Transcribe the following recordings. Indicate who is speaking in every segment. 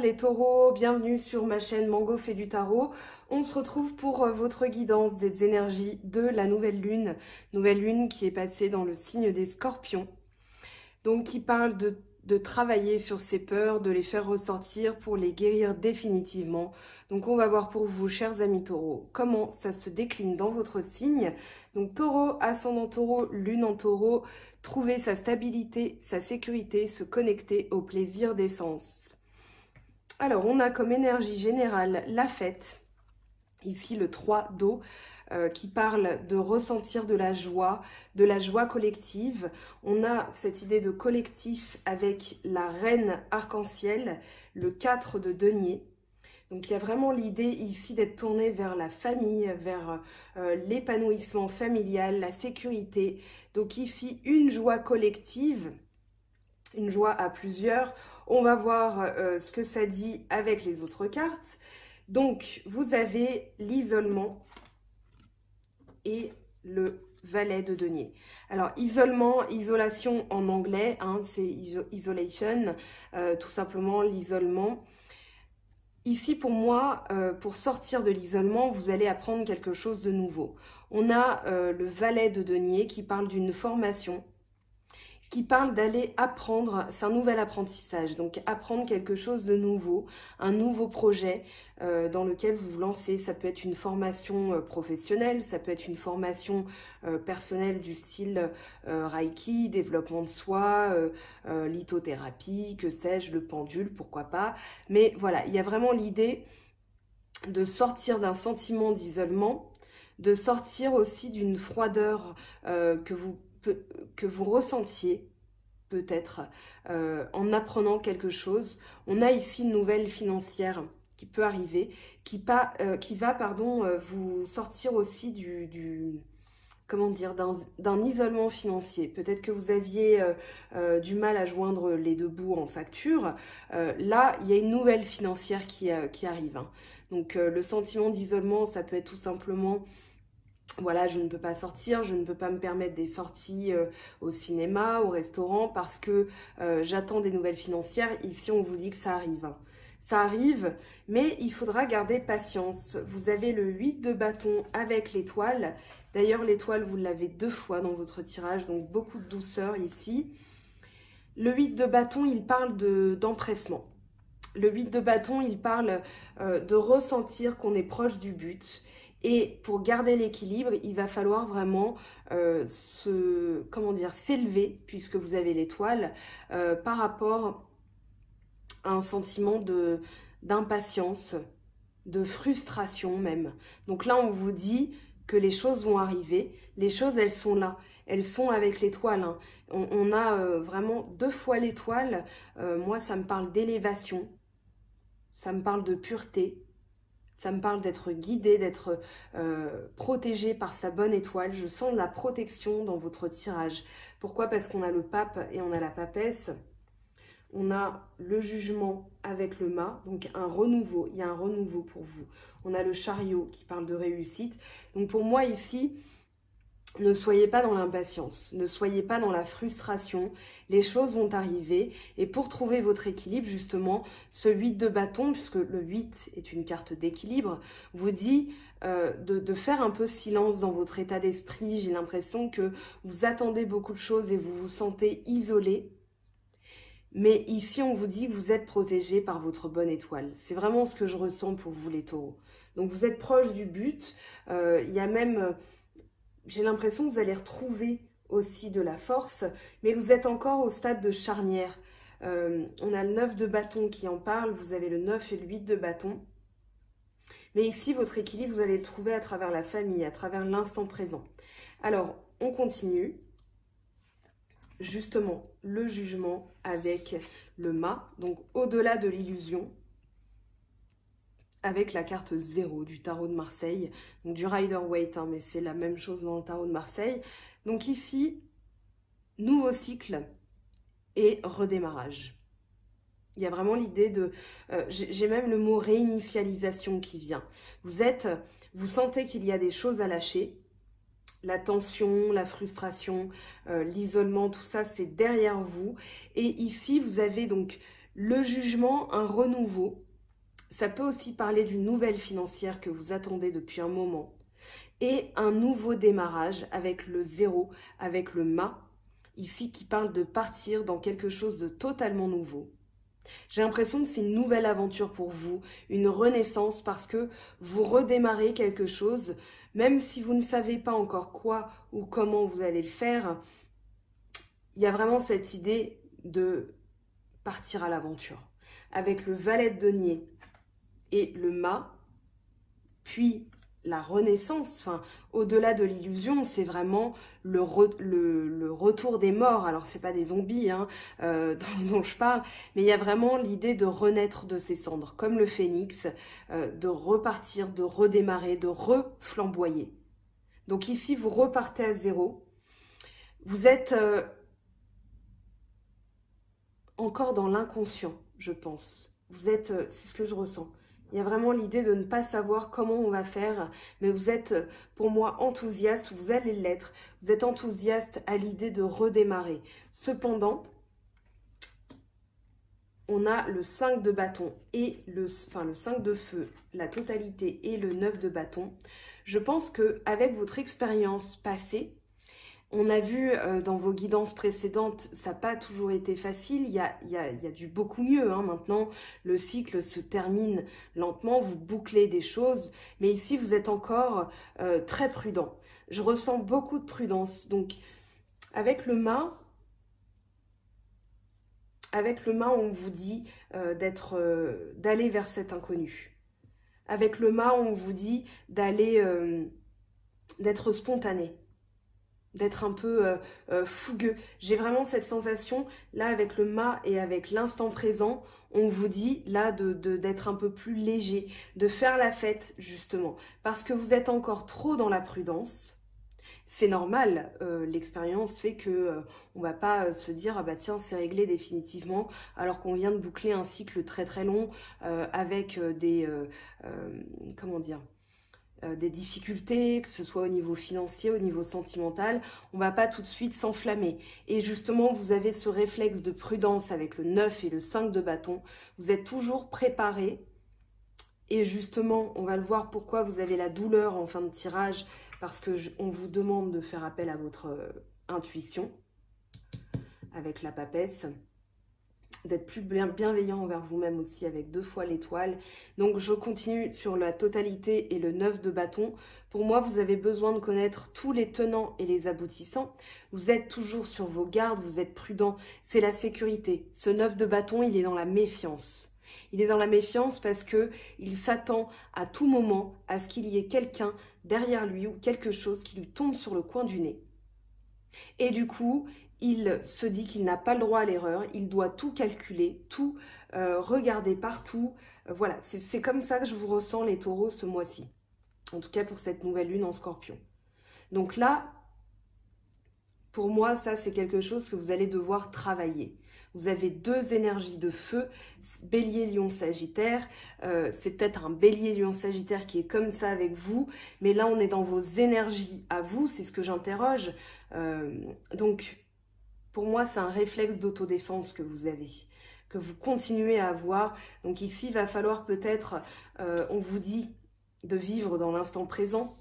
Speaker 1: les taureaux, bienvenue sur ma chaîne Mango fait du tarot. On se retrouve pour votre guidance des énergies de la nouvelle lune qui est passée dans le signe des scorpions. Donc qui parle de travailler sur ses peurs, de les faire ressortir pour les guérir définitivement. Donc on va voir pour vous, chers amis taureaux, comment ça se décline dans votre signe. Donc taureau, ascendant taureau, lune en taureau, trouver sa stabilité, sa sécurité, se connecter au plaisir des sens. Alors on a comme énergie générale la fête, ici le 3 d'eau, qui parle de ressentir de la joie collective. On a cette idée de collectif avec la reine arc-en-ciel, le 4 de denier. Donc il y a vraiment l'idée ici d'être tourné vers la famille, vers l'épanouissement familial, la sécurité. Donc ici une joie collective, une joie à plusieurs. On va voir ce que ça dit avec les autres cartes. Donc vous avez l'isolement et le valet de denier. Alors isolement, isolation en anglais, hein, c'est isolation, tout simplement l'isolement. Ici pour moi, pour sortir de l'isolement, vous allez apprendre quelque chose de nouveau. On a le valet de denier qui parle d'une formation, qui parle d'aller apprendre, c'est un nouvel apprentissage, donc apprendre quelque chose de nouveau, un nouveau projet dans lequel vous vous lancez. Ça peut être une formation professionnelle, ça peut être une formation personnelle du style Reiki, développement de soi, lithothérapie, que sais-je, le pendule, pourquoi pas. Mais voilà, il y a vraiment l'idée de sortir d'un sentiment d'isolement, de sortir aussi d'une froideur que vous ressentiez peut-être en apprenant quelque chose. On a ici une nouvelle financière qui peut arriver, qui va vous sortir aussi comment dire, d'un isolement financier. Peut-être que vous aviez du mal à joindre les deux bouts en facture. Là, il y a une nouvelle financière qui arrive. Hein. Donc le sentiment d'isolement, ça peut être tout simplement... Voilà, je ne peux pas sortir, je ne peux pas me permettre des sorties au cinéma, au restaurant parce que j'attends des nouvelles financières. Ici, on vous dit que ça arrive. Hein. Ça arrive, mais il faudra garder patience. Vous avez le 8 de bâton avec l'étoile. D'ailleurs, l'étoile, vous l'avez 2 fois dans votre tirage, donc beaucoup de douceur ici. Le 8 de bâton, il parle d'empressement. Le 8 de bâton, il parle de ressentir qu'on est proche du but. Et pour garder l'équilibre, il va falloir vraiment s'élever, puisque vous avez l'étoile, par rapport à un sentiment d'impatience, de frustration même. Donc là, on vous dit que les choses vont arriver. Les choses, elles sont là. Elles sont avec l'étoile. Hein. On a vraiment 2 fois l'étoile. Moi, ça me parle d'élévation. Ça me parle de pureté. Ça me parle d'être guidé, d'être protégé par sa bonne étoile. Je sens de la protection dans votre tirage. Pourquoi? Parce qu'on a le pape et on a la papesse. On a le jugement avec le mât, donc un renouveau. Il y a un renouveau pour vous. On a le chariot qui parle de réussite. Donc pour moi ici... Ne soyez pas dans l'impatience, ne soyez pas dans la frustration, les choses vont arriver et pour trouver votre équilibre justement, ce 8 de bâton, puisque le 8 est une carte d'équilibre, vous dit de faire un peu silence dans votre état d'esprit. J'ai l'impression que vous attendez beaucoup de choses et vous vous sentez isolé. Mais ici, on vous dit que vous êtes protégé par votre bonne étoile. C'est vraiment ce que je ressens pour vous les taureaux. Donc vous êtes proche du but, il y a même... J'ai l'impression que vous allez retrouver aussi de la force, mais vous êtes encore au stade de charnière. On a le 9 de bâton qui en parle, vous avez le 9 et le 8 de bâton. Mais ici, votre équilibre, vous allez le trouver à travers la famille, à travers l'instant présent. Alors, on continue. Justement, le jugement avec le mât, donc au-delà de l'illusion, avec la carte 0 du tarot de Marseille, donc du Rider-Waite, hein, mais c'est la même chose dans le tarot de Marseille. Donc ici, nouveau cycle et redémarrage. Il y a vraiment l'idée de... j'ai même le mot réinitialisation qui vient. Vous sentez qu'il y a des choses à lâcher. La tension, la frustration, l'isolement, tout ça, c'est derrière vous. Et ici, vous avez donc Le jugement, un renouveau. Ça peut aussi parler d'une nouvelle financière que vous attendez depuis un moment. Et un nouveau démarrage avec le 0, avec le mât, ici qui parle de partir dans quelque chose de totalement nouveau. J'ai l'impression que c'est une nouvelle aventure pour vous, une renaissance parce que vous redémarrez quelque chose, même si vous ne savez pas encore quoi ou comment vous allez le faire. Il y a vraiment cette idée de partir à l'aventure. Avec le valet de denier et le mât, puis la renaissance, enfin, au-delà de l'illusion, c'est vraiment le retour des morts. Alors, c'est pas des zombies hein, dont je parle, mais il y a vraiment l'idée de renaître de ses cendres, comme le phénix, de repartir, de redémarrer, de reflamboyer. Donc ici, vous repartez à zéro. Vous êtes encore dans l'inconscient, je pense. Vous êtes, c'est ce que je ressens. Il y a vraiment l'idée de ne pas savoir comment on va faire, mais vous êtes, pour moi, enthousiaste, vous allez l'être. Vous êtes enthousiaste à l'idée de redémarrer. Cependant, on a le 5 de bâton et le 5 de feu, la totalité et le 9 de bâton. Je pense qu'avec votre expérience passée, on a vu dans vos guidances précédentes, ça n'a pas toujours été facile, il y a du beaucoup mieux. Hein. Maintenant, le cycle se termine lentement, vous bouclez des choses, mais ici, vous êtes encore très prudent. Je ressens beaucoup de prudence. Donc, avec le mât, on vous dit d'aller vers cet inconnu. Avec le mât, on vous dit d'être spontané, d'être un peu fougueux. J'ai vraiment cette sensation, là, avec le mât et avec l'instant présent, on vous dit, là, d'être un peu plus léger, de faire la fête, justement, parce que vous êtes encore trop dans la prudence. C'est normal, l'expérience fait que on va pas se dire, ah bah tiens, c'est réglé définitivement, alors qu'on vient de boucler un cycle très très long avec comment dire, des difficultés, que ce soit au niveau financier, au niveau sentimental, on va pas tout de suite s'enflammer. Et justement, vous avez ce réflexe de prudence avec le 9 et le 5 de bâton. Vous êtes toujours préparé. Et justement, on va le voir pourquoi vous avez la douleur en fin de tirage, parce qu'on vous demande de faire appel à votre intuition avec la papesse. D'être plus bienveillant envers vous-même aussi avec 2 fois l'étoile. Donc je continue sur la totalité et le 9 de bâton. Pour moi, vous avez besoin de connaître tous les tenants et les aboutissants. Vous êtes toujours sur vos gardes, vous êtes prudent. C'est la sécurité. Ce 9 de bâton, il est dans la méfiance. Il est dans la méfiance parce qu'il s'attend à tout moment à ce qu'il y ait quelqu'un derrière lui ou quelque chose qui lui tombe sur le coin du nez. Et du coup, il se dit qu'il n'a pas le droit à l'erreur, il doit tout calculer, tout regarder partout. Voilà, c'est comme ça que je vous ressens les taureaux ce mois-ci. En tout cas pour cette nouvelle lune en scorpion. Donc là, pour moi, ça c'est quelque chose que vous allez devoir travailler. Vous avez 2 énergies de feu, bélier, lion, sagittaire. C'est peut-être un bélier, lion, sagittaire qui est comme ça avec vous. Mais là, on est dans vos énergies à vous, c'est ce que j'interroge. Donc, pour moi, c'est un réflexe d'autodéfense que vous avez, que vous continuez à avoir. Donc ici, il va falloir peut-être, on vous dit de vivre dans l'instant présent.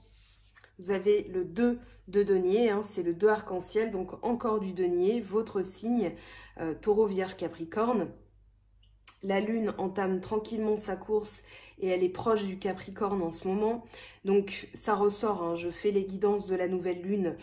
Speaker 1: Vous avez le 2 de denier, hein, c'est le 2 arc-en-ciel, donc encore du denier, votre signe, taureau, vierge, capricorne. La lune entame tranquillement sa course et elle est proche du Capricorne en ce moment. Donc ça ressort, hein, je fais les guidances de la nouvelle lune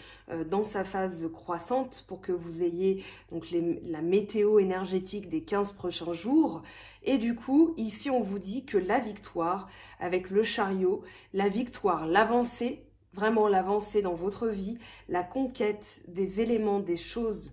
Speaker 1: dans sa phase croissante pour que vous ayez donc la météo énergétique des 15 prochains jours. Et du coup, ici on vous dit que la victoire avec le chariot, la victoire, l'avancée, vraiment l'avancée dans votre vie, la conquête des éléments, des choses,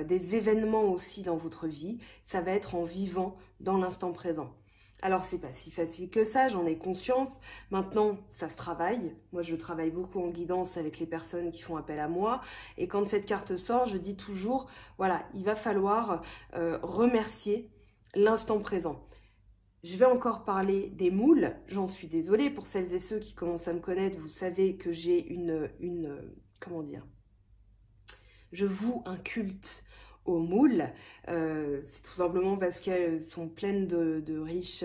Speaker 1: des événements aussi dans votre vie, ça va être en vivant dans l'instant présent. Alors, c'est pas si facile que ça, j'en ai conscience. Maintenant, ça se travaille. Moi, je travaille beaucoup en guidance avec les personnes qui font appel à moi. Et quand cette carte sort, je dis toujours, voilà, il va falloir remercier l'instant présent. Je vais encore parler des moules, j'en suis désolée. Pour celles et ceux qui commencent à me connaître, vous savez que j'ai comment dire, je voue un culte aux moules. C'est tout simplement parce qu'elles sont pleines de richesses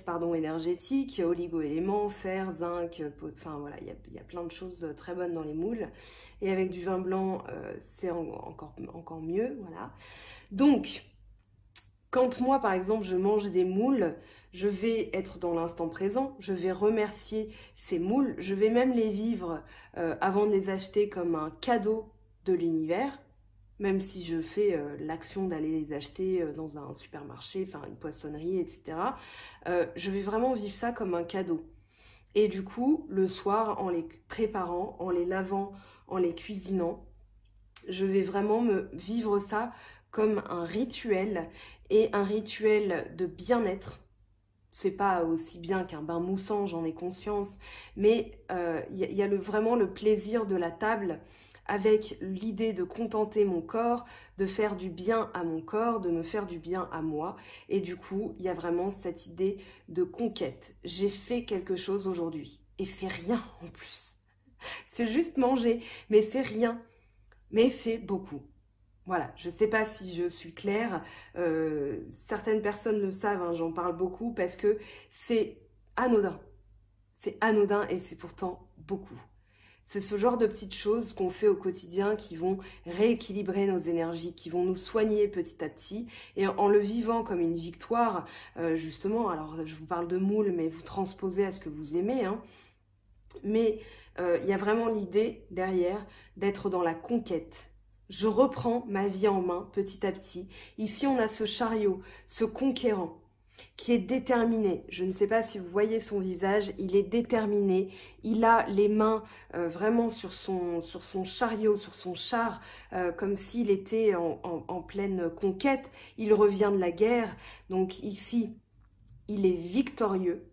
Speaker 1: pardon, énergétiques, oligo-éléments, fer, zinc, enfin voilà, il y a plein de choses très bonnes dans les moules. Et avec du vin blanc, c'est encore mieux, voilà. Donc, quand moi, par exemple, je mange des moules, je vais être dans l'instant présent, je vais remercier ces moules, je vais même les vivre avant de les acheter comme un cadeau de l'univers, même si je fais l'action d'aller les acheter dans un supermarché, enfin une poissonnerie, etc. Je vais vraiment vivre ça comme un cadeau. Et du coup, le soir, en les préparant, en les lavant, en les cuisinant, je vais vraiment me vivre ça comme un rituel, et un rituel de bien-être. C'est pas aussi bien qu'un bain moussant, j'en ai conscience, mais y a vraiment le plaisir de la table, avec l'idée de contenter mon corps, de faire du bien à mon corps, de me faire du bien à moi. Et du coup, il y a vraiment cette idée de conquête. J'ai fait quelque chose aujourd'hui, et c'est rien en plus. C'est juste manger, mais c'est rien. Mais c'est beaucoup. Voilà, je ne sais pas si je suis claire, certaines personnes le savent, hein, j'en parle beaucoup parce que c'est anodin et c'est pourtant beaucoup. C'est ce genre de petites choses qu'on fait au quotidien qui vont rééquilibrer nos énergies, qui vont nous soigner petit à petit, et en le vivant comme une victoire, justement, alors je vous parle de moule, mais vous transposez à ce que vous aimez, hein, mais il y a vraiment l'idée derrière d'être dans la conquête. Je reprends ma vie en main petit à petit. Ici, on a ce chariot, ce conquérant, qui est déterminé. Je ne sais pas si vous voyez son visage, il est déterminé. Il a les mains vraiment sur son chariot, sur son char, comme s'il était en pleine conquête. Il revient de la guerre. Donc ici, il est victorieux.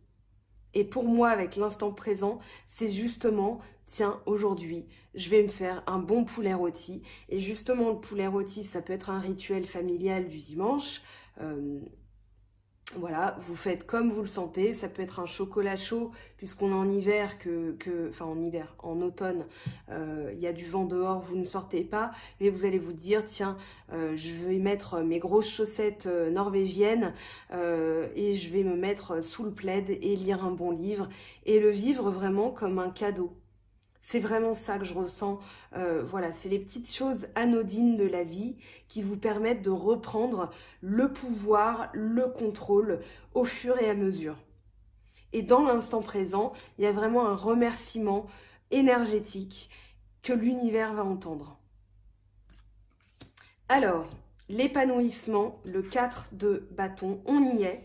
Speaker 1: Et pour moi, avec l'instant présent, c'est justement, tiens, aujourd'hui, je vais me faire un bon poulet rôti. Et justement, le poulet rôti, ça peut être un rituel familial du dimanche. Voilà, vous faites comme vous le sentez. Ça peut être un chocolat chaud, puisqu'on est en hiver, enfin en hiver, en automne, il y a du vent dehors, vous ne sortez pas. Mais vous allez vous dire, tiens, je vais mettre mes grosses chaussettes norvégiennes et je vais me mettre sous le plaid et lire un bon livre. Et le vivre vraiment comme un cadeau. C'est vraiment ça que je ressens. Voilà, c'est les petites choses anodines de la vie qui vous permettent de reprendre le pouvoir, le contrôle au fur et à mesure. Et dans l'instant présent, il y a vraiment un remerciement énergétique que l'univers va entendre. Alors, l'épanouissement, le 4 de bâton, on y est.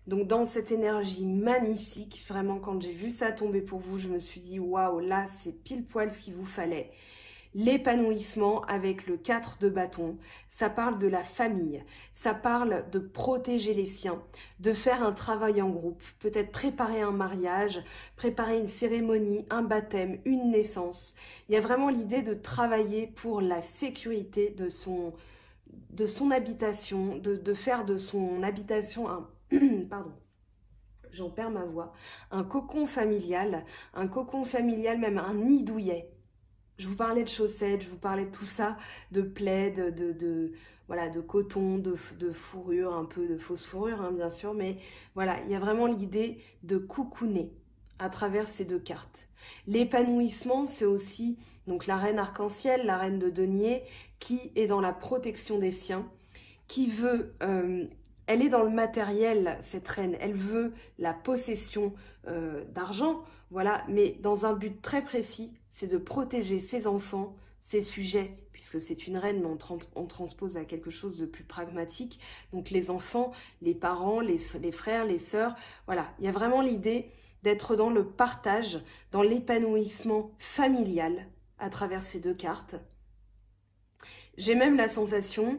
Speaker 1: Donc dans cette énergie magnifique, vraiment quand j'ai vu ça tomber pour vous, je me suis dit waouh, là c'est pile poil ce qu'il vous fallait. L'épanouissement avec le 4 de bâton, ça parle de la famille, ça parle de protéger les siens, de faire un travail en groupe, peut-être préparer un mariage, préparer une cérémonie, un baptême, une naissance. Il y a vraiment l'idée de travailler pour la sécurité de son habitation, de faire de son habitation un pardon, j'en perds ma voix, un cocon familial, même un nid douillet. Je vous parlais de chaussettes, je vous parlais de tout ça, de plaid, voilà, de coton, de fourrure, un peu de fausse fourrure, hein, bien sûr, mais voilà, il y a vraiment l'idée de cocooner à travers ces deux cartes. L'épanouissement, c'est aussi donc la reine arc-en-ciel, la reine de denier, qui est dans la protection des siens, qui veut... elle est dans le matériel, cette reine. Elle veut la possession d'argent, voilà, mais dans un but très précis, c'est de protéger ses enfants, ses sujets, puisque c'est une reine, mais on transpose à quelque chose de plus pragmatique. Donc les enfants, les parents, les frères, les sœurs, voilà. Il y a vraiment l'idée d'être dans le partage, dans l'épanouissement familial à travers ces deux cartes. J'ai même la sensation...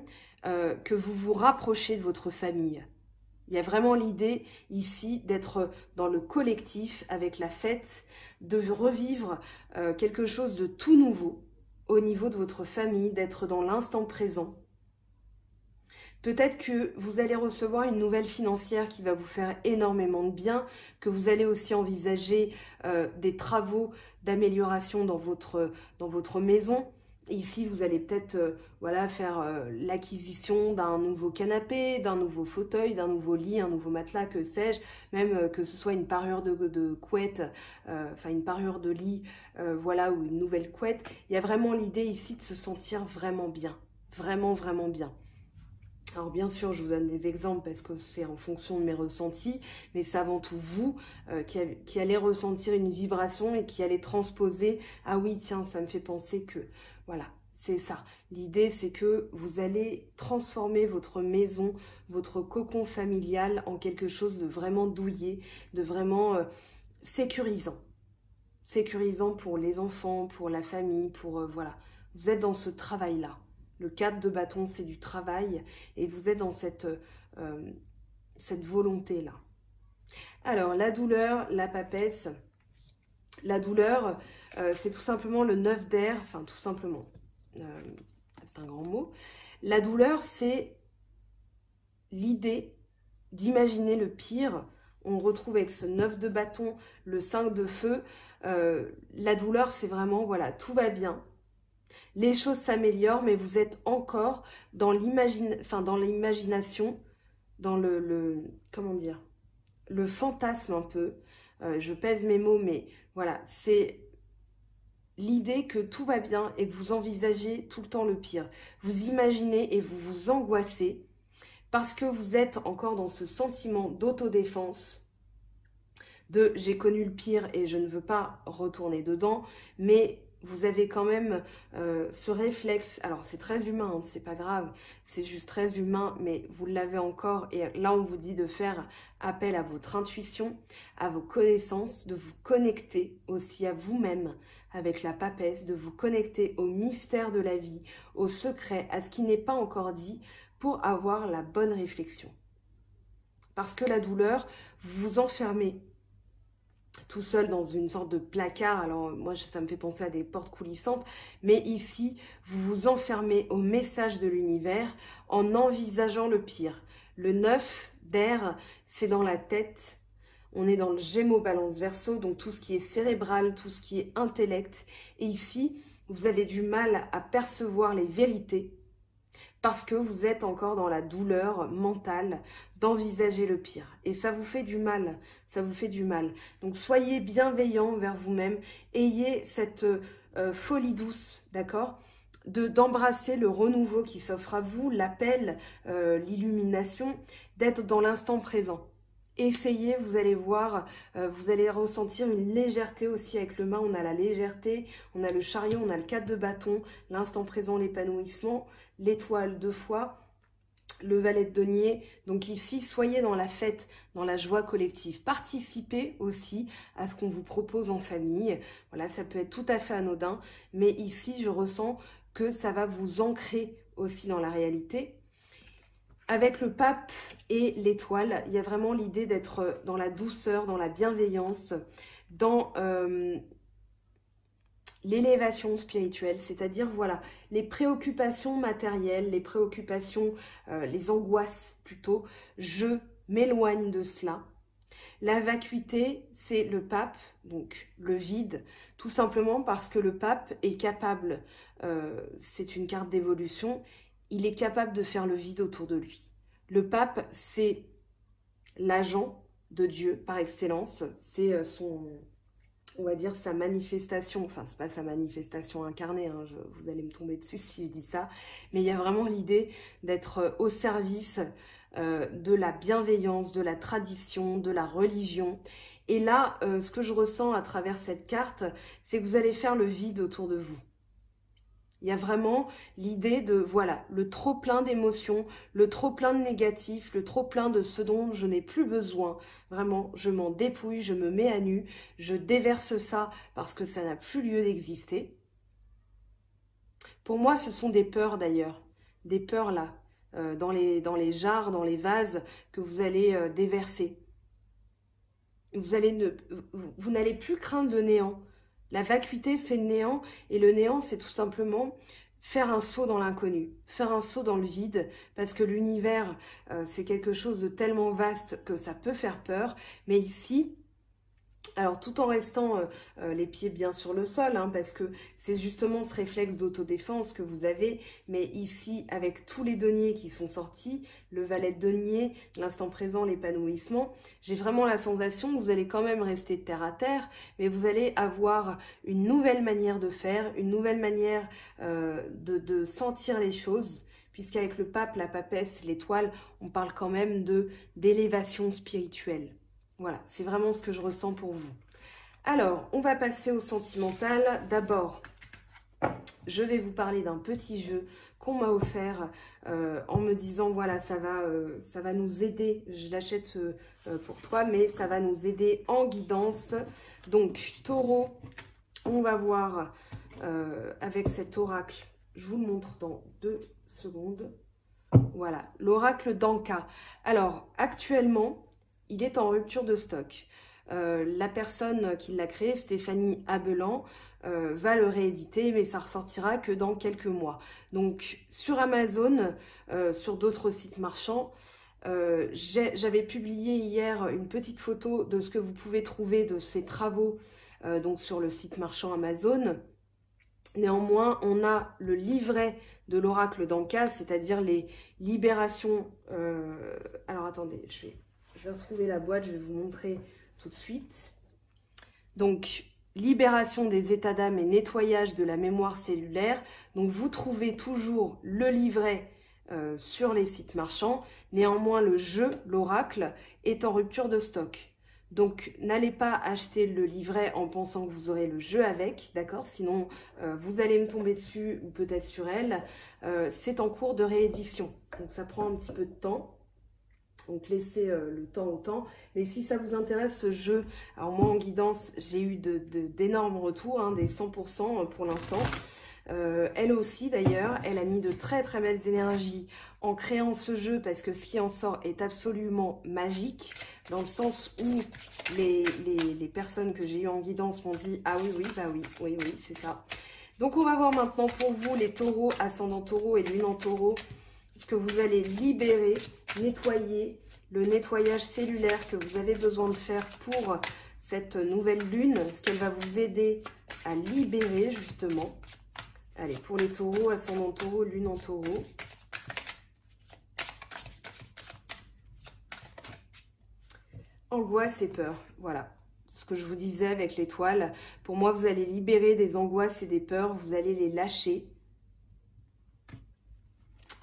Speaker 1: que vous vous rapprochez de votre famille. Il y a vraiment l'idée ici d'être dans le collectif avec la fête, de revivre quelque chose de tout nouveau au niveau de votre famille, d'être dans l'instant présent. Peut-être que vous allez recevoir une nouvelle financière qui va vous faire énormément de bien, que vous allez aussi envisager des travaux d'amélioration dans votre maison. Ici, vous allez peut-être voilà, faire l'acquisition d'un nouveau canapé, d'un nouveau fauteuil, d'un nouveau lit, un nouveau matelas, que sais-je, même que ce soit une parure de couette, enfin une parure de lit, voilà, ou une nouvelle couette. Il y a vraiment l'idée ici de se sentir vraiment bien, vraiment, vraiment bien. Alors bien sûr, je vous donne des exemples parce que c'est en fonction de mes ressentis, mais c'est avant tout vous qui allez ressentir une vibration et qui allez transposer « Ah oui, tiens, ça me fait penser que… » Voilà, c'est ça. L'idée, c'est que vous allez transformer votre maison, votre cocon familial en quelque chose de vraiment douillet, de vraiment sécurisant. Sécurisant pour les enfants, pour la famille, pour… voilà. Vous êtes dans ce travail-là. Le 4 de bâton, c'est du travail et vous êtes dans cette volonté-là. Alors, la douleur, la papesse. La douleur, c'est tout simplement le 9 d'air, enfin tout simplement, c'est un grand mot. La douleur, c'est l'idée d'imaginer le pire. On retrouve avec ce 9 de bâton, le 5 de feu. La douleur, c'est vraiment, voilà, tout va bien. Les choses s'améliorent, mais vous êtes encore dans l'imagination, dans comment dire, le fantasme un peu. Je pèse mes mots, mais voilà, c'est l'idée que tout va bien et que vous envisagez tout le temps le pire. Vous imaginez et vous vous angoissez parce que vous êtes encore dans ce sentiment d'autodéfense, de j'ai connu le pire et je ne veux pas retourner dedans, mais vous avez quand même ce réflexe, alors c'est très humain, hein, c'est pas grave, c'est juste très humain, mais vous l'avez encore, et là on vous dit de faire appel à votre intuition, à vos connaissances, de vous connecter aussi à vous-même avec la papesse, de vous connecter au mystère de la vie, au secret, à ce qui n'est pas encore dit, pour avoir la bonne réflexion. Parce que la douleur, vous vous enfermez tout seul dans une sorte de placard. Alors moi ça me fait penser à des portes coulissantes, mais ici vous vous enfermez au message de l'univers en envisageant le pire. Le 9 d'air, c'est dans la tête, on est dans le Gémeaux Balance Verseau, donc tout ce qui est cérébral, tout ce qui est intellect, et ici vous avez du mal à percevoir les vérités parce que vous êtes encore dans la douleur mentale d'envisager le pire. Et ça vous fait du mal, ça vous fait du mal. Donc soyez bienveillant vers vous-même, ayez cette folie douce, d'accord, d'embrasser le renouveau qui s'offre à vous, l'appel, l'illumination, d'être dans l'instant présent. Essayez, vous allez voir, vous allez ressentir une légèreté aussi avec le mât. On a la légèreté, on a le chariot, on a le 4 de bâton, l'instant présent, l'épanouissement, l'étoile 2 fois, le valet de denier. Donc ici, soyez dans la fête, dans la joie collective. Participez aussi à ce qu'on vous propose en famille. Voilà, ça peut être tout à fait anodin, mais ici, je ressens que ça va vous ancrer aussi dans la réalité. Avec le pape et l'étoile, il y a vraiment l'idée d'être dans la douceur, dans la bienveillance, dans l'élévation spirituelle, c'est-à-dire, voilà, les préoccupations matérielles, les préoccupations, les angoisses plutôt, je m'éloigne de cela. La vacuité, c'est le pape, donc le vide, tout simplement parce que le pape est capable, c'est une carte d'évolution, il est capable de faire le vide autour de lui. Le pape, c'est l'agent de Dieu par excellence, c'est son, on va dire, sa manifestation, enfin c'est pas sa manifestation incarnée, hein, vous allez me tomber dessus si je dis ça, mais il y a vraiment l'idée d'être au service de la bienveillance, de la tradition, de la religion. Et là, ce que je ressens à travers cette carte, c'est que vous allez faire le vide autour de vous. Il y a vraiment l'idée de, voilà, le trop-plein d'émotions, le trop-plein de négatifs, le trop-plein de ce dont je n'ai plus besoin. Vraiment, je m'en dépouille, je me mets à nu, je déverse ça parce que ça n'a plus lieu d'exister. Pour moi, ce sont des peurs d'ailleurs, des peurs là, dans les jarres, dans les vases que vous allez déverser. Vous n'allez plus craindre le néant. La vacuité, c'est le néant, et le néant, c'est tout simplement faire un saut dans l'inconnu, faire un saut dans le vide, parce que l'univers, c'est quelque chose de tellement vaste que ça peut faire peur, mais ici, Alors, tout en restant les pieds bien sur le sol, hein, parce que c'est justement ce réflexe d'autodéfense que vous avez. Mais ici, avec tous les deniers qui sont sortis, le valet de denier, l'instant présent, l'épanouissement, j'ai vraiment la sensation que vous allez quand même rester terre à terre, mais vous allez avoir une nouvelle manière de faire, une nouvelle manière de sentir les choses. Puisqu'avec le pape, la papesse, l'étoile, on parle quand même d'élévation spirituelle. Voilà, c'est vraiment ce que je ressens pour vous. Alors, on va passer au sentimental. D'abord, je vais vous parler d'un petit jeu qu'on m'a offert en me disant, voilà, ça va nous aider. Je l'achète pour toi, mais ça va nous aider en guidance. Donc, taureau, on va voir avec cet oracle. Je vous le montre dans 2 secondes. Voilà, l'oracle d'Anka. Alors, actuellement, il est en rupture de stock. La personne qui l'a créé, Stéphanie Abelan, va le rééditer, mais ça ressortira que dans quelques mois. Donc, sur Amazon, sur d'autres sites marchands, j'avais publié hier une petite photo de ce que vous pouvez trouver de ces travaux donc sur le site marchand Amazon. Néanmoins, on a le livret de l'oracle d'Anka, c'est-à-dire les libérations. Alors, attendez, je vais retrouver la boîte, je vais vous montrer tout de suite. Donc, libération des états d'âme et nettoyage de la mémoire cellulaire. Donc, vous trouvez toujours le livret sur les sites marchands. Néanmoins, le jeu, l'oracle, est en rupture de stock. Donc, n'allez pas acheter le livret en pensant que vous aurez le jeu avec, d'accord? Sinon, vous allez me tomber dessus ou peut-être sur elle. C'est en cours de réédition. Donc, ça prend un petit peu de temps. Donc, laissez le temps au temps. Mais si ça vous intéresse, ce jeu, alors moi, en guidance, j'ai eu d'énormes retours, hein, des 100% pour l'instant. Elle aussi d'ailleurs, elle a mis de très très belles énergies en créant ce jeu parce que ce qui en sort est absolument magique dans le sens où les personnes que j'ai eues en guidance m'ont dit « Ah oui, oui, bah oui, c'est ça ». Donc on va voir maintenant pour vous les taureaux, ascendant taureau et lune en taureau, ce que vous allez libérer, nettoyer, le nettoyage cellulaire que vous avez besoin de faire pour cette nouvelle lune, ce qu'elle va vous aider à libérer justement. Allez, pour les taureaux, ascendant taureau, lune en taureau. Angoisse et peur, voilà. Ce que je vous disais avec l'étoile. Pour moi, vous allez libérer des angoisses et des peurs, vous allez les lâcher.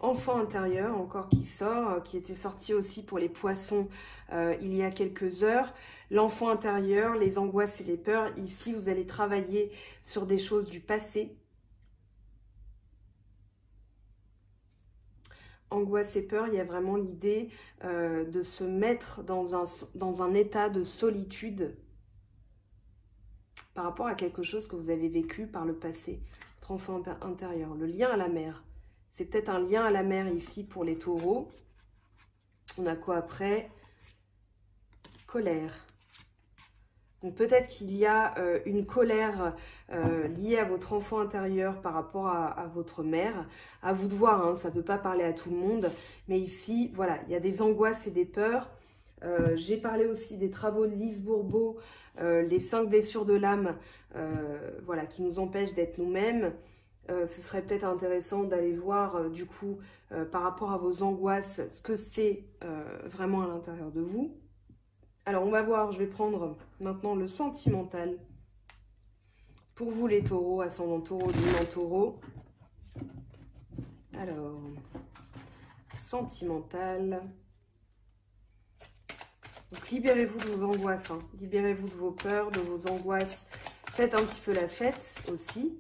Speaker 1: Enfant intérieur, encore qui sort, qui était sorti aussi pour les poissons il y a quelques heures. L'enfant intérieur, les angoisses et les peurs. Ici, vous allez travailler sur des choses du passé. Angoisse et peur, il y a vraiment l'idée de se mettre dans un état de solitude par rapport à quelque chose que vous avez vécu par le passé, votre enfant intérieur. Le lien à la mer, c'est peut-être un lien à la mer ici pour les taureaux. On a quoi après? Colère. Donc peut-être qu'il y a une colère liée à votre enfant intérieur par rapport à votre mère. À vous de voir, hein, ça ne peut pas parler à tout le monde. Mais ici, voilà, il y a des angoisses et des peurs. J'ai parlé aussi des travaux de Lise Bourbeau, les 5 blessures de l'âme, voilà, qui nous empêchent d'être nous-mêmes. Ce serait peut-être intéressant d'aller voir, du coup, par rapport à vos angoisses, ce que c'est vraiment à l'intérieur de vous. Alors, on va voir, je vais prendre maintenant le sentimental. Pour vous, les taureaux, ascendant taureau, lune en taureau. Alors, sentimental. Donc, libérez-vous de vos angoisses. Hein. Libérez-vous de vos peurs, de vos angoisses. Faites un petit peu la fête aussi.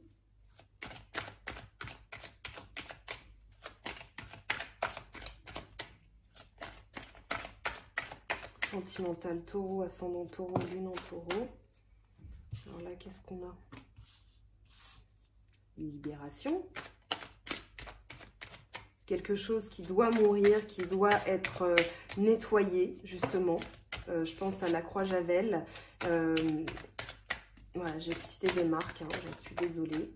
Speaker 1: Sentimental taureau, ascendant taureau, lune en taureau. Alors là, qu'est-ce qu'on a? Une libération. Quelque chose qui doit mourir, qui doit être nettoyé, justement. Je pense à la croix Javel. Voilà, j'ai cité des marques, hein, j'en suis désolée.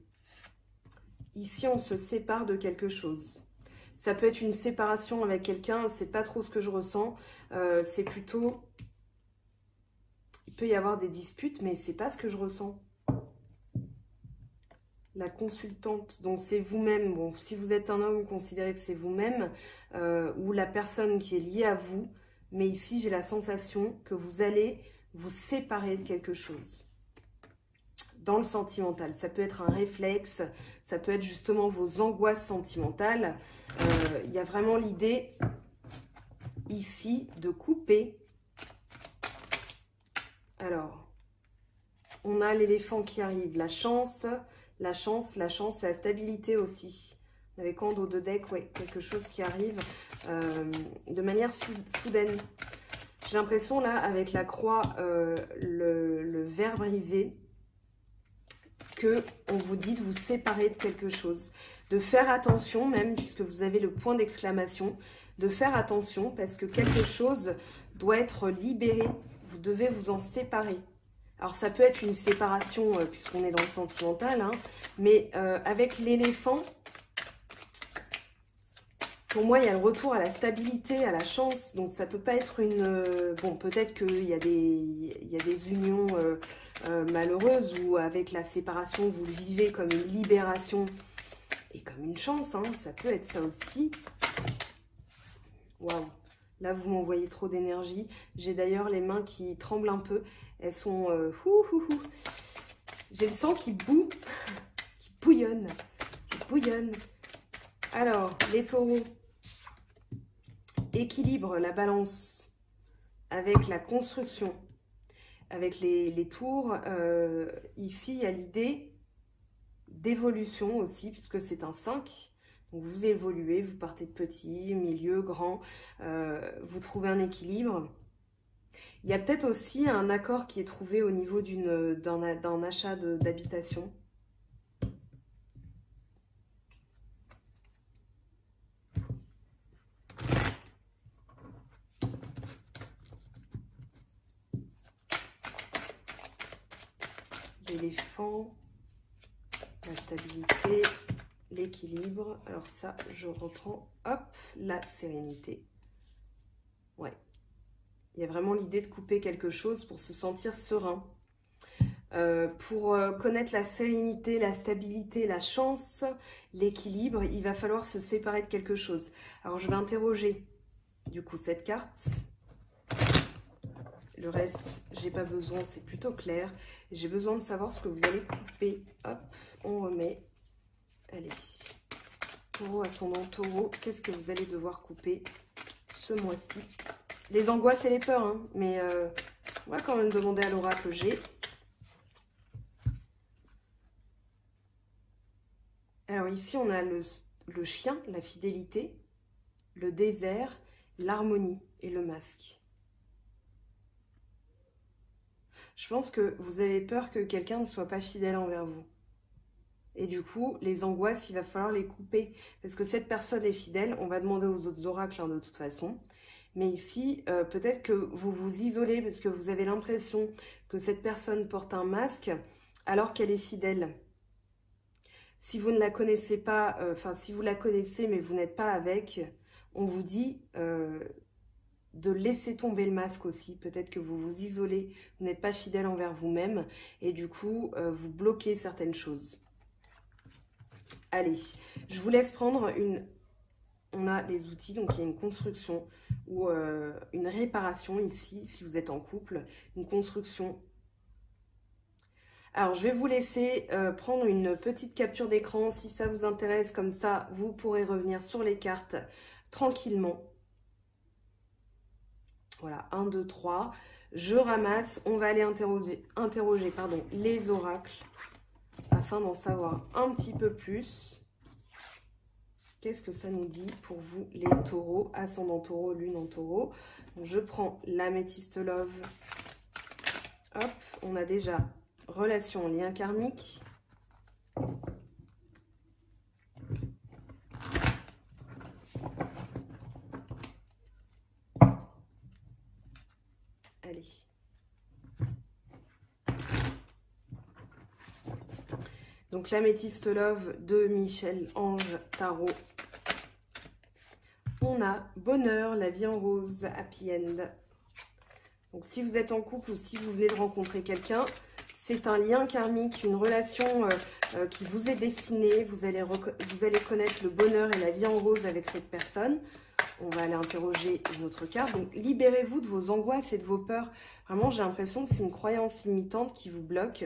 Speaker 1: Ici, on se sépare de quelque chose. Ça peut être une séparation avec quelqu'un, c'est pas trop ce que je ressens. C'est plutôt il peut y avoir des disputes, mais c'est pas ce que je ressens. La consultante, donc c'est vous-même. Bon, si vous êtes un homme, considérez que c'est vous-même ou la personne qui est liée à vous. Mais ici, j'ai la sensation que vous allez vous séparer de quelque chose. Dans le sentimental, ça peut être un réflexe, ça peut être justement vos angoisses sentimentales. Il y a vraiment l'idée ici de couper. Alors, on a l'éléphant qui arrive, la chance, la chance, c'est la stabilité aussi. Avec en dos de deck, ouais, quelque chose qui arrive de manière soudaine. J'ai l'impression là, avec la croix, le verre brisé, que on vous dit de vous séparer de quelque chose. De faire attention même, puisque vous avez le point d'exclamation, de faire attention parce que quelque chose doit être libéré. Vous devez vous en séparer. Alors, ça peut être une séparation, puisqu'on est dans le sentimental, hein, mais avec l'éléphant, pour moi, il y a le retour à la stabilité, à la chance. Donc, ça peut pas être une... bon, peut-être qu'il y a des unions malheureuses où, avec la séparation, vous le vivez comme une libération et comme une chance. Hein, ça peut être ça aussi. Waouh! Là, vous m'envoyez trop d'énergie. J'ai d'ailleurs les mains qui tremblent un peu. Elles sont... J'ai le sang qui bout, qui bouillonne. Qui bouillonne. Alors, les taureaux. Équilibre, la balance avec la construction, avec les tours. Ici, il y a l'idée d'évolution aussi, puisque c'est un 5. Donc, vous évoluez, vous partez de petit, milieu, grand, vous trouvez un équilibre. Il y a peut-être aussi un accord qui est trouvé au niveau d'un achat d'habitation. L'éléphant, la stabilité, l'équilibre. Alors ça, je reprends, hop, la sérénité. Ouais. Il y a vraiment l'idée de couper quelque chose pour se sentir serein. Pour connaître la sérénité, la stabilité, la chance, l'équilibre, il va falloir se séparer de quelque chose. Alors, je vais interroger, du coup, cette carte. Le reste, j'ai pas besoin, c'est plutôt clair. J'ai besoin de savoir ce que vous allez couper. Hop, on remet. Allez. Taureau, ascendant taureau, qu'est-ce que vous allez devoir couper ce mois-ci? Les angoisses et les peurs, hein, mais on va quand même demander à l'oracle G. Alors ici, on a le chien, la fidélité, le désert, l'harmonie et le masque. Je pense que vous avez peur que quelqu'un ne soit pas fidèle envers vous. Et du coup, les angoisses, il va falloir les couper. Parce que cette personne est fidèle, on va demander aux autres oracles hein, de toute façon. Mais ici, peut-être que vous vous isolez parce que vous avez l'impression que cette personne porte un masque alors qu'elle est fidèle. Si vous ne la connaissez pas, si vous la connaissez mais vous n'êtes pas avec, on vous dit de laisser tomber le masque aussi. Peut-être que vous vous isolez, vous n'êtes pas fidèle envers vous-même et du coup, vous bloquez certaines choses. Allez, je vous laisse prendre une... On a les outils, donc il y a une construction ou une réparation ici, si vous êtes en couple, une construction. Alors, je vais vous laisser prendre une petite capture d'écran si ça vous intéresse. Comme ça, vous pourrez revenir sur les cartes tranquillement. Voilà, 1, 2, 3. Je ramasse. On va aller interroger les oracles afin d'en savoir un petit peu plus. Qu'est-ce que ça nous dit pour vous, les taureaux, ascendant taureau, lune en taureau? Donc, je prends l'améthyste love. Hop, on a déjà relation, lien karmique. Allez. Donc l'améthyste love de Michel Ange Tarot. On a bonheur, la vie en rose, happy end. Donc si vous êtes en couple ou si vous venez de rencontrer quelqu'un, c'est un lien karmique, une relation qui vous est destinée. Vous allez connaître le bonheur et la vie en rose avec cette personne. On va aller interroger une autre carte. Donc, libérez-vous de vos angoisses et de vos peurs. Vraiment, j'ai l'impression que c'est une croyance limitante qui vous bloque.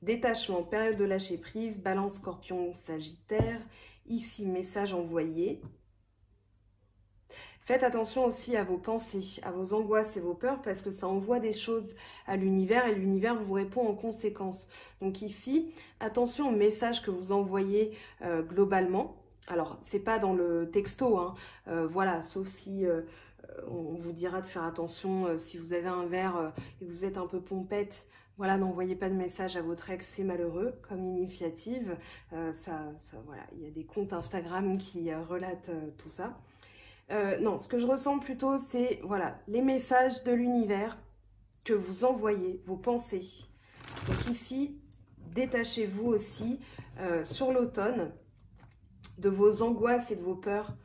Speaker 1: Détachement, période de lâcher prise, balance, scorpion, sagittaire. Ici, message envoyé. Faites attention aussi à vos pensées, à vos angoisses et vos peurs parce que ça envoie des choses à l'univers et l'univers vous répond en conséquence. Donc ici, attention aux messages que vous envoyez globalement. Alors, c'est pas dans le texto, hein, voilà, sauf si on vous dira de faire attention si vous avez un verre et que vous êtes un peu pompette. Voilà, n'envoyez pas de message à votre ex, c'est malheureux comme initiative. Voilà, il y a des comptes Instagram qui relatent tout ça. Non, ce que je ressens plutôt, c'est voilà, les messages de l'univers que vous envoyez, vos pensées. Donc ici, détachez-vous aussi sur l'automne de vos angoisses et de vos peurs.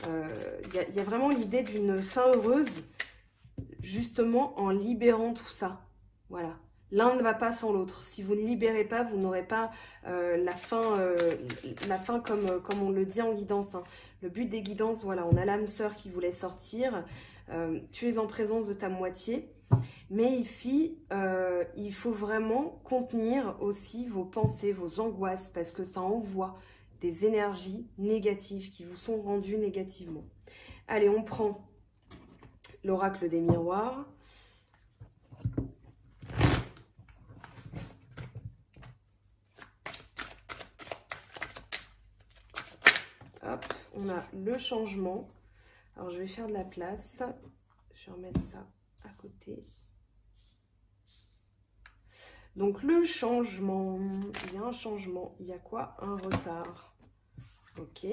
Speaker 1: Il y a vraiment l'idée d'une fin heureuse, justement en libérant tout ça. Voilà. L'un ne va pas sans l'autre. Si vous ne libérez pas, vous n'aurez pas la fin comme on le dit en guidance. Hein. Le but des guidances, voilà, on a l'âme sœur qui voulait sortir. Tu es en présence de ta moitié. Mais ici, il faut vraiment contenir aussi vos pensées, vos angoisses, parce que ça envoie des énergies négatives qui vous sont rendues négativement. Allez, on prend l'oracle des miroirs. Hop, on a le changement. Alors, je vais faire de la place. Je vais remettre ça à côté. Donc, le changement. Il y a un changement. Il y a quoi? Un retard. Ok.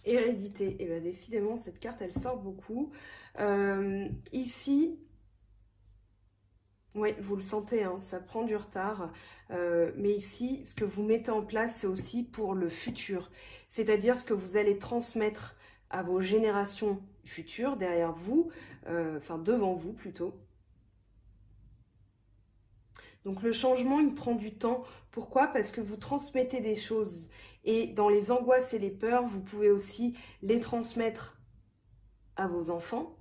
Speaker 1: Hérédité. Et bien, décidément, cette carte, elle sort beaucoup. Ici... Oui, vous le sentez, hein, ça prend du retard. Mais ici, ce que vous mettez en place, c'est aussi pour le futur. C'est-à-dire ce que vous allez transmettre à vos générations futures, derrière vous, enfin devant vous plutôt. Donc le changement, il prend du temps. Pourquoi? Parce que vous transmettez des choses. Et dans les angoisses et les peurs, vous pouvez aussi les transmettre à vos enfants.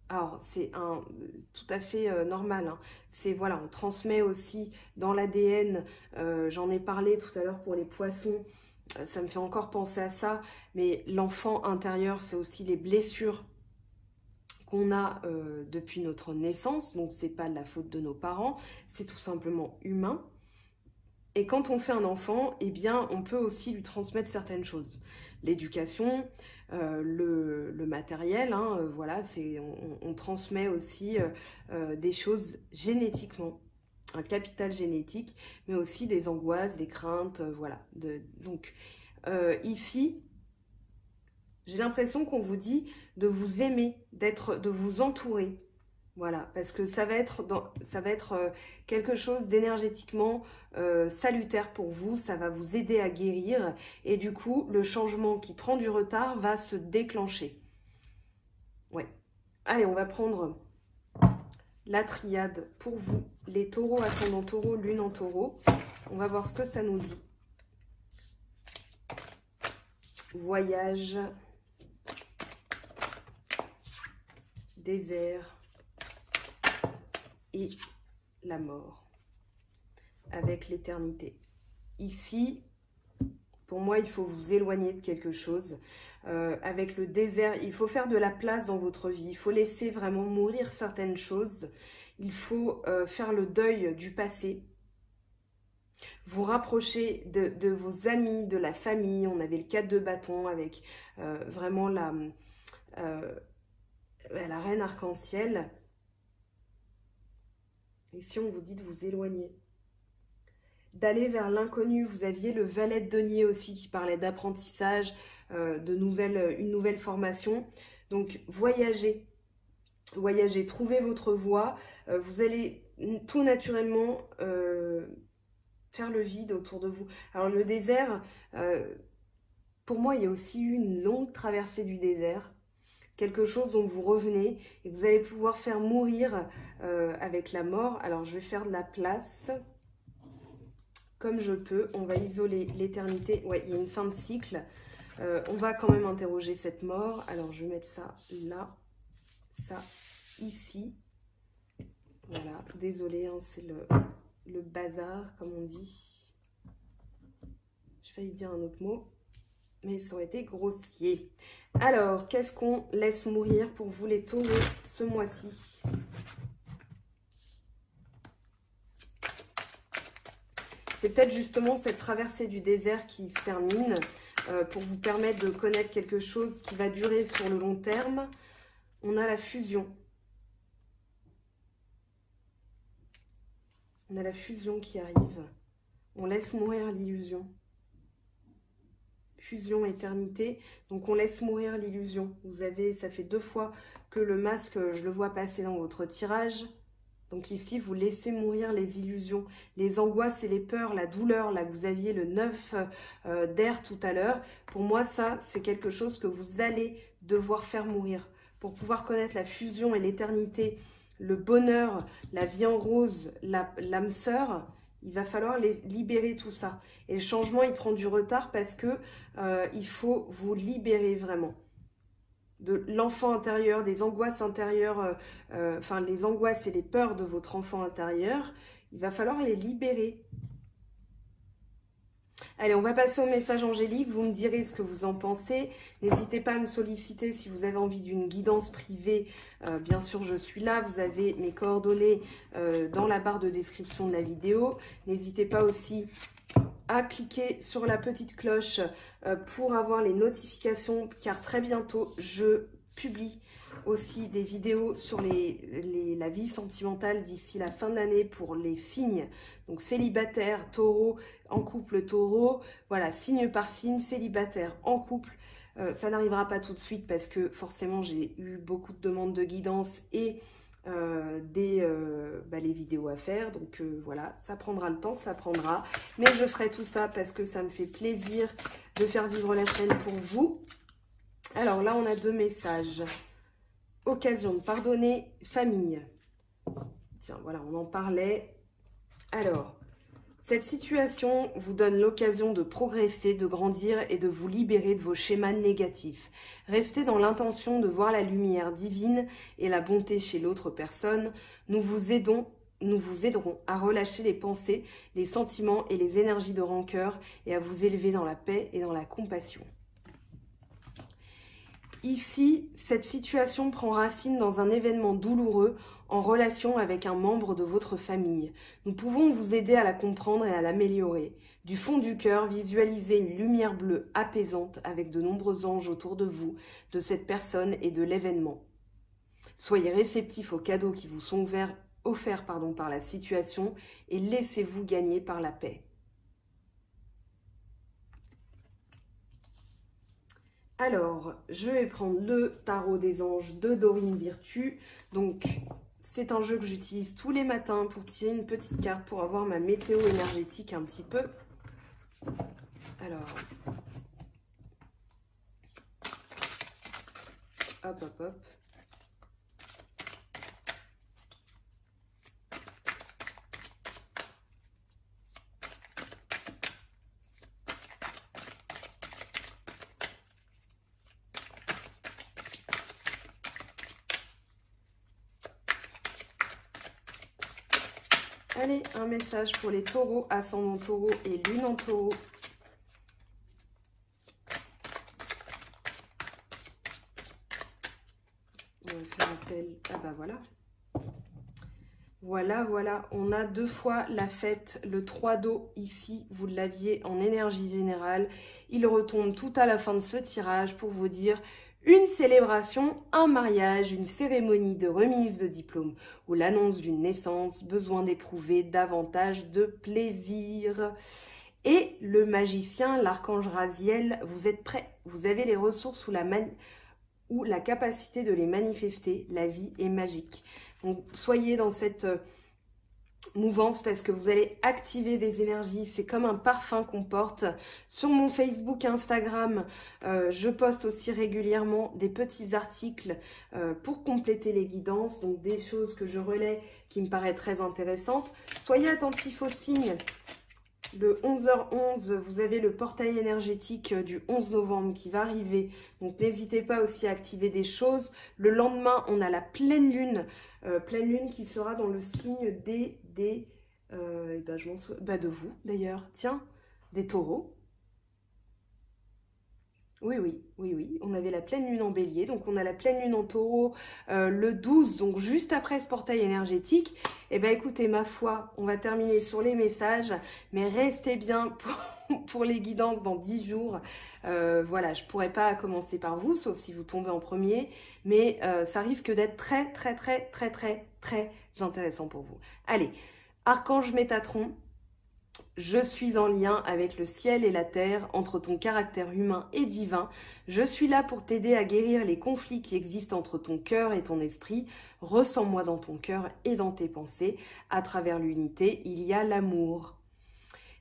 Speaker 1: Alors, c'est tout à fait normal. Hein. C'est, voilà, on transmet aussi dans l'ADN. J'en ai parlé tout à l'heure pour les poissons. Ça me fait encore penser à ça. Mais l'enfant intérieur, c'est aussi les blessures qu'on a depuis notre naissance. Donc, c'est pas de la faute de nos parents. C'est tout simplement humain. Et quand on fait un enfant, eh bien, on peut aussi lui transmettre certaines choses. L'éducation, le matériel, hein, voilà, on transmet aussi des choses génétiquement, un capital génétique, mais aussi des angoisses, des craintes, voilà. Donc, ici, j'ai l'impression qu'on vous dit de vous aimer, de vous entourer. Voilà, parce que ça va être quelque chose d'énergétiquement salutaire pour vous, ça va vous aider à guérir et du coup, le changement qui prend du retard va se déclencher. Ouais. Allez, on va prendre la triade pour vous, les taureaux, ascendant taureau, lune en taureau. On va voir ce que ça nous dit. Voyage, désert et la mort avec l'éternité. Ici, pour moi, il faut vous éloigner de quelque chose. Avec le désert, il faut faire de la place dans votre vie. Il faut laisser vraiment mourir certaines choses. Il faut faire le deuil du passé. Vous rapprocher de vos amis, de la famille. On avait le 4 de bâton avec vraiment la reine arc-en-ciel. Et si on vous dit de vous éloigner, d'aller vers l'inconnu, vous aviez le valet de denier aussi qui parlait d'apprentissage, une nouvelle formation. Donc voyagez, trouvez votre voie. Vous allez tout naturellement faire le vide autour de vous. Alors le désert, Pour moi, il y a aussi eu une longue traversée du désert. Quelque chose dont vous revenez et que vous allez pouvoir faire mourir avec la mort. Alors, je vais faire de la place comme je peux. On va isoler l'éternité. Ouais, il y a une fin de cycle. On va quand même interroger cette mort. Alors, je vais mettre ça là, ça ici. Voilà, désolé, hein, c'est le bazar, comme on dit. Je vais dire un autre mot, mais ça aurait été grossier. Alors, qu'est-ce qu'on laisse mourir pour vous les taureaux ce mois-ci? C'est peut-être justement cette traversée du désert qui se termine pour vous permettre de connaître quelque chose qui va durer sur le long terme. On a la fusion. On a la fusion qui arrive. On laisse mourir l'illusion. Fusion, éternité. Donc, on laisse mourir l'illusion. Vous avez, ça fait 2 fois que le masque, je le vois passer dans votre tirage. Donc ici, vous laissez mourir les illusions, les angoisses et les peurs, la douleur, là, que vous aviez le 9 d'air tout à l'heure. Pour moi, ça, c'est quelque chose que vous allez devoir faire mourir. Pour pouvoir connaître la fusion et l'éternité, le bonheur, la vie en rose, l'âme sœur, il va falloir libérer tout ça. Et le changement, il prend du retard parce que il faut vous libérer vraiment de l'enfant intérieur, des angoisses intérieures, enfin les angoisses et les peurs de votre enfant intérieur. Il va falloir les libérer. Allez, on va passer au message angélique. Vous me direz ce que vous en pensez. N'hésitez pas à me solliciter si vous avez envie d'une guidance privée. Bien sûr, je suis là. Vous avez mes coordonnées dans la barre de description de la vidéo. N'hésitez pas aussi à cliquer sur la petite cloche pour avoir les notifications, car très bientôt, je publie aussi des vidéos sur la vie sentimentale d'ici la fin de l'année pour les signes, donc célibataire, taureau, en couple taureau, voilà, signe par signe, célibataire, en couple. Ça n'arrivera pas tout de suite parce que forcément j'ai eu beaucoup de demandes de guidance et les vidéos à faire, donc voilà, ça prendra le temps que ça prendra, mais je ferai tout ça parce que ça me fait plaisir de faire vivre la chaîne pour vous. Alors là, on a 2 messages. Occasion de pardonner, famille. Tiens, voilà, on en parlait. Alors, cette situation vous donne l'occasion de progresser, de grandir et de vous libérer de vos schémas négatifs. Restez dans l'intention de voir la lumière divine et la bonté chez l'autre personne. Nous vous aiderons à relâcher les pensées, les sentiments et les énergies de rancœur et à vous élever dans la paix et dans la compassion. Ici, cette situation prend racine dans un événement douloureux en relation avec un membre de votre famille. Nous pouvons vous aider à la comprendre et à l'améliorer. Du fond du cœur, visualisez une lumière bleue apaisante avec de nombreux anges autour de vous, de cette personne et de l'événement. Soyez réceptifs aux cadeaux qui vous sont offerts par la situation et laissez-vous gagner par la paix. Alors, je vais prendre le tarot des anges de Dorine Virtue. Donc, c'est un jeu que j'utilise tous les matins pour tirer une petite carte pour avoir ma météo énergétique un petit peu. Alors, hop, hop, hop. Allez, un message pour les taureaux, ascendant taureau et lune en taureau. On va faire appel. Ah bah voilà. Voilà, on a 2 fois la fête, le 3 d'eau ici, vous l'aviez en énergie générale. Il retombe tout à la fin de ce tirage pour vous dire une célébration, un mariage, une cérémonie de remise de diplôme ou l'annonce d'une naissance, besoin d'éprouver davantage de plaisir. Et le magicien, l'archange Raziel, vous êtes prêts, vous avez les ressources ou la capacité de les manifester, la vie est magique. Donc soyez dans cette mouvance parce que vous allez activer des énergies. C'est comme un parfum qu'on porte. Sur mon Facebook et Instagram, je poste aussi régulièrement des petits articles pour compléter les guidances, donc des choses que je relais qui me paraissent très intéressantes. Soyez attentifs aux signes. Le 11h11, vous avez le portail énergétique du 11 novembre qui va arriver. Donc n'hésitez pas aussi à activer des choses. Le lendemain, on a la pleine lune qui sera dans le signe de vous d'ailleurs. Tiens, des taureaux. Oui, on avait la pleine lune en bélier, donc on a la pleine lune en taureau le 12, donc juste après ce portail énergétique. Et bien écoutez, ma foi, on va terminer sur les messages, mais restez bien pour les guidances dans 10 jours. Voilà, je ne pourrais pas commencer par vous, sauf si vous tombez en premier, mais ça risque d'être très intéressant pour vous. Allez, Archange Métatron. Je suis en lien avec le ciel et la terre, entre ton caractère humain et divin. Je suis là pour t'aider à guérir les conflits qui existent entre ton cœur et ton esprit. Ressens-moi dans ton cœur et dans tes pensées. À travers l'unité, il y a l'amour.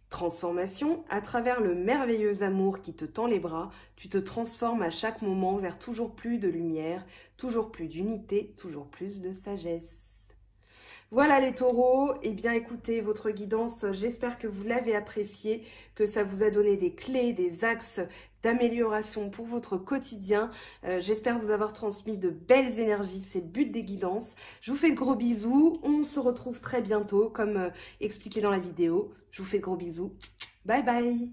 Speaker 1: Transformation, à travers le merveilleux amour qui te tend les bras, tu te transformes à chaque moment vers toujours plus de lumière, toujours plus d'unité, toujours plus de sagesse. Voilà les taureaux, eh bien écoutez, votre guidance, j'espère que vous l'avez appréciée, que ça vous a donné des clés, des axes d'amélioration pour votre quotidien. J'espère vous avoir transmis de belles énergies, c'est le but des guidances. Je vous fais de gros bisous, on se retrouve très bientôt comme expliqué dans la vidéo. Je vous fais de gros bisous, bye bye.